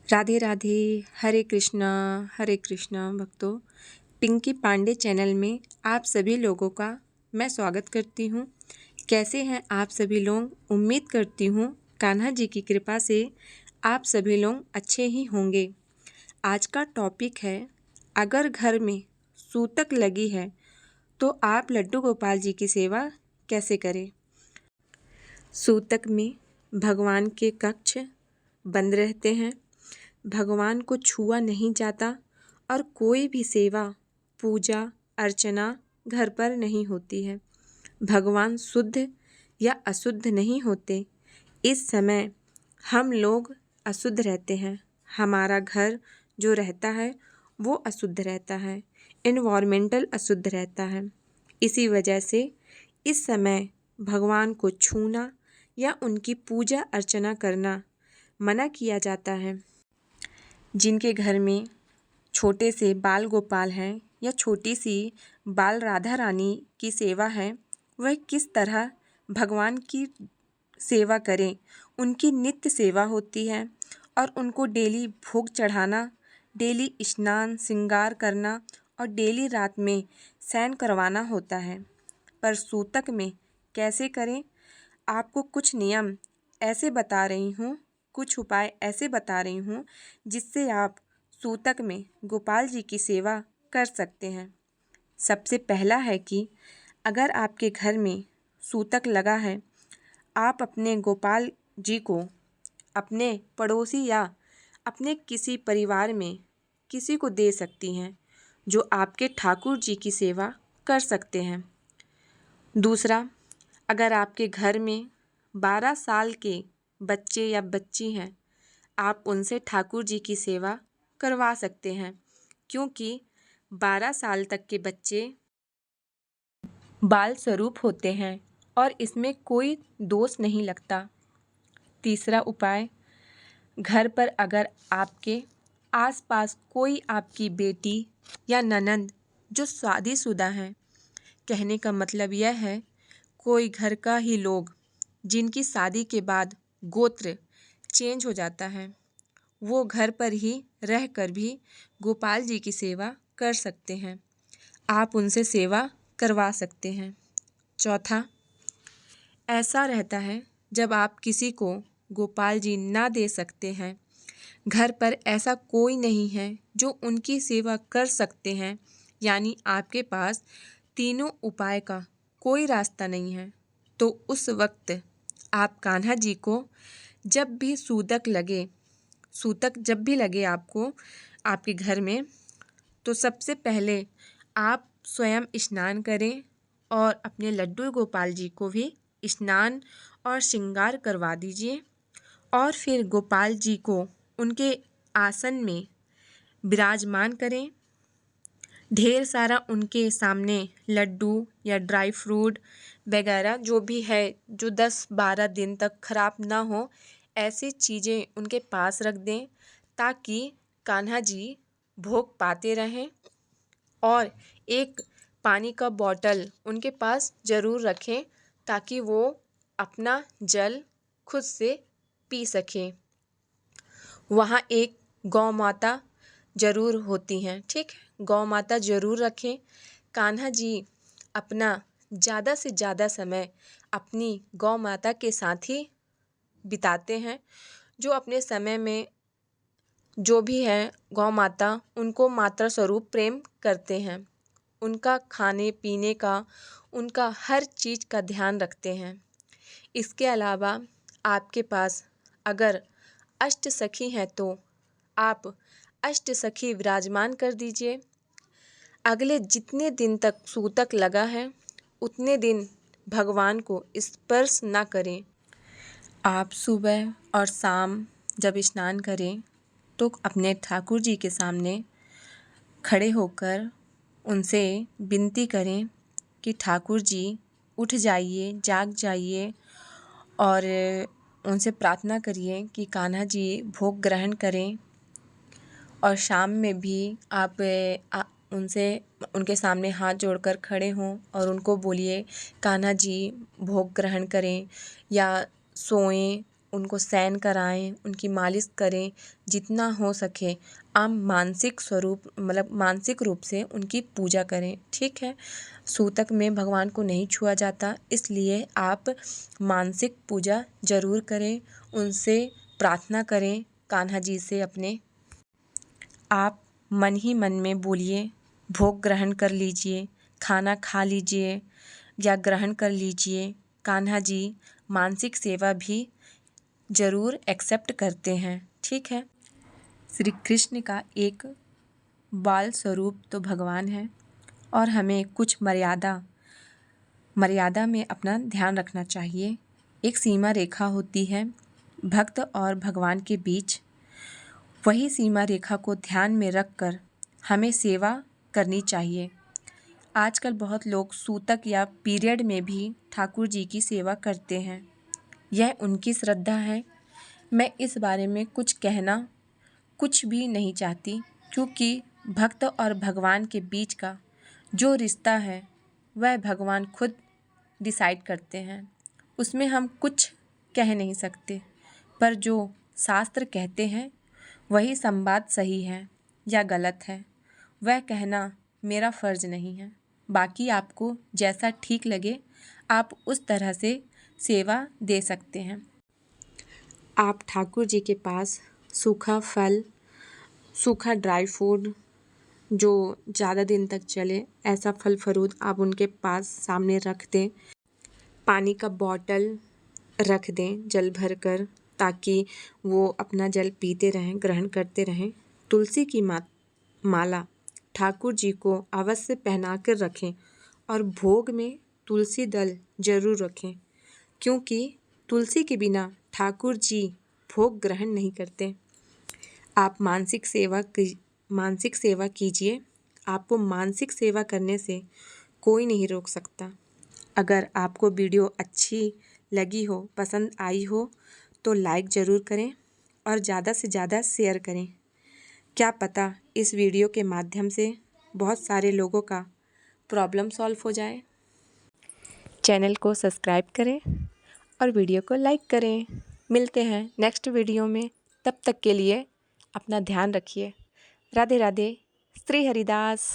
राधे राधे। हरे कृष्णा भक्तों। पिंकी पांडे चैनल में आप सभी लोगों का मैं स्वागत करती हूँ। कैसे हैं आप सभी लोग? उम्मीद करती हूँ कान्हा जी की कृपा से आप सभी लोग अच्छे ही होंगे। आज का टॉपिक है, अगर घर में सूतक लगी है तो आप लड्डू गोपाल जी की सेवा कैसे करें। सूतक में भगवान के कक्ष बंद रहते हैं, भगवान को छुआ नहीं जाता और कोई भी सेवा पूजा अर्चना घर पर नहीं होती है। भगवान शुद्ध या अशुद्ध नहीं होते। इस समय हम लोग अशुद्ध रहते हैं, हमारा घर जो रहता है वो अशुद्ध रहता है, एनवायरमेंटल अशुद्ध रहता है। इसी वजह से इस समय भगवान को छूना या उनकी पूजा अर्चना करना मना किया जाता है। जिनके घर में छोटे से बाल गोपाल हैं या छोटी सी बाल राधा रानी की सेवा है, वह किस तरह भगवान की सेवा करें। उनकी नित्य सेवा होती है और उनको डेली भोग चढ़ाना, डेली स्नान श्रृंगार करना और डेली रात में शयन करवाना होता है। पर सूतक में कैसे करें, आपको कुछ नियम ऐसे बता रही हूँ, कुछ उपाय ऐसे बता रही हूँ जिससे आप सूतक में गोपाल जी की सेवा कर सकते हैं। सबसे पहला है कि अगर आपके घर में सूतक लगा है, आप अपने गोपाल जी को अपने पड़ोसी या अपने किसी परिवार में किसी को दे सकती हैं जो आपके ठाकुर जी की सेवा कर सकते हैं। दूसरा, अगर आपके घर में 12 साल के बच्चे या बच्ची हैं, आप उनसे ठाकुर जी की सेवा करवा सकते हैं, क्योंकि 12 साल तक के बच्चे बाल स्वरूप होते हैं और इसमें कोई दोष नहीं लगता। तीसरा उपाय, घर पर अगर आपके आसपास कोई आपकी बेटी या ननंद जो शादीशुदा हैं, कहने का मतलब यह है कोई घर का ही लोग जिनकी शादी के बाद गोत्र चेंज हो जाता है, वो घर पर ही रहकर भी गोपाल जी की सेवा कर सकते हैं। आप उनसे सेवा करवा सकते हैं। चौथा, ऐसा रहता है जब आप किसी को गोपाल जी ना दे सकते हैं, घर पर ऐसा कोई नहीं है जो उनकी सेवा कर सकते हैं, यानी आपके पास तीनों उपाय का कोई रास्ता नहीं है, तो उस वक्त आप कान्हा जी को जब भी सूतक जब भी लगे आपको आपके घर में, तो सबसे पहले आप स्वयं स्नान करें और अपने लड्डू गोपाल जी को भी स्नान और श्रृंगार करवा दीजिए और फिर गोपाल जी को उनके आसन में विराजमान करें। ढेर सारा उनके सामने लड्डू या ड्राई फ्रूट वगैरह जो भी है, जो 10-12 दिन तक ख़राब ना हो, ऐसी चीज़ें उनके पास रख दें ताकि कान्हा जी भोग पाते रहें। और एक पानी का बॉटल उनके पास ज़रूर रखें ताकि वो अपना जल खुद से पी सकें। वहाँ एक गौ माता ज़रूर होती हैं, ठीक है, गौ माता ज़रूर रखें। कान्हा जी अपना ज़्यादा से ज़्यादा समय अपनी गौ माता के साथ ही बिताते हैं। जो अपने समय में जो भी है गौ माता उनको माता स्वरूप प्रेम करते हैं, उनका खाने पीने का, उनका हर चीज़ का ध्यान रखते हैं। इसके अलावा आपके पास अगर अष्ट सखी हैं तो आप अष्ट सखी विराजमान कर दीजिए। अगले जितने दिन तक सूतक लगा है उतने दिन भगवान को स्पर्श ना करें। आप सुबह और शाम जब स्नान करें तो अपने ठाकुर जी के सामने खड़े होकर उनसे विनती करें कि ठाकुर जी उठ जाइए, जाग जाइए, और उनसे प्रार्थना करिए कि कान्हा जी भोग ग्रहण करें। और शाम में भी आप उनके सामने हाथ जोड़कर खड़े हों और उनको बोलिए कान्हा जी भोग ग्रहण करें या सोएं, उनको शयन कराएं, उनकी मालिश करें, जितना हो सके आप मानसिक रूप से उनकी पूजा करें। ठीक है, सूतक में भगवान को नहीं छुआ जाता, इसलिए आप मानसिक पूजा ज़रूर करें, उनसे प्रार्थना करें कान्हा जी से अपने। आप मन ही मन में बोलिए, भोग ग्रहण कर लीजिए, खाना खा लीजिए या ग्रहण कर लीजिए। कान्हा जी मानसिक सेवा भी ज़रूर एक्सेप्ट करते हैं। ठीक है, श्री कृष्ण का एक बाल स्वरूप तो भगवान है और हमें कुछ मर्यादा में अपना ध्यान रखना चाहिए। एक सीमा रेखा होती है भक्त और भगवान के बीच, वही सीमा रेखा को ध्यान में रखकर हमें सेवा करनी चाहिए। आजकल बहुत लोग सूतक या पीरियड में भी ठाकुर जी की सेवा करते हैं, यह उनकी श्रद्धा है। मैं इस बारे में कुछ कहना कुछ भी नहीं चाहती, क्योंकि भक्त और भगवान के बीच का जो रिश्ता है वह भगवान खुद डिसाइड करते हैं, उसमें हम कुछ कह नहीं सकते। पर जो शास्त्र कहते हैं वही संवाद सही है या गलत है, वह कहना मेरा फ़र्ज़ नहीं है। बाकी आपको जैसा ठीक लगे आप उस तरह से सेवा दे सकते हैं। आप ठाकुर जी के पास सूखा फल, सूखा ड्राई फूड जो ज़्यादा दिन तक चले, ऐसा फल फ्रूट आप उनके पास सामने रख दें। पानी का बॉटल रख दें जल भर कर, ताकि वो अपना जल पीते रहें, ग्रहण करते रहें। तुलसी की माला ठाकुर जी को अवश्य पहना कर रखें और भोग में तुलसी दल जरूर रखें, क्योंकि तुलसी के बिना ठाकुर जी भोग ग्रहण नहीं करते। आप मानसिक सेवा कीजिए, आपको मानसिक सेवा करने से कोई नहीं रोक सकता। अगर आपको वीडियो अच्छी लगी हो, पसंद आई हो तो लाइक ज़रूर करें और ज़्यादा से ज़्यादा शेयर करें। क्या पता इस वीडियो के माध्यम से बहुत सारे लोगों का प्रॉब्लम सॉल्व हो जाए। चैनल को सब्सक्राइब करें और वीडियो को लाइक करें। मिलते हैं नेक्स्ट वीडियो में, तब तक के लिए अपना ध्यान रखिए। राधे राधे। श्री हरिदास।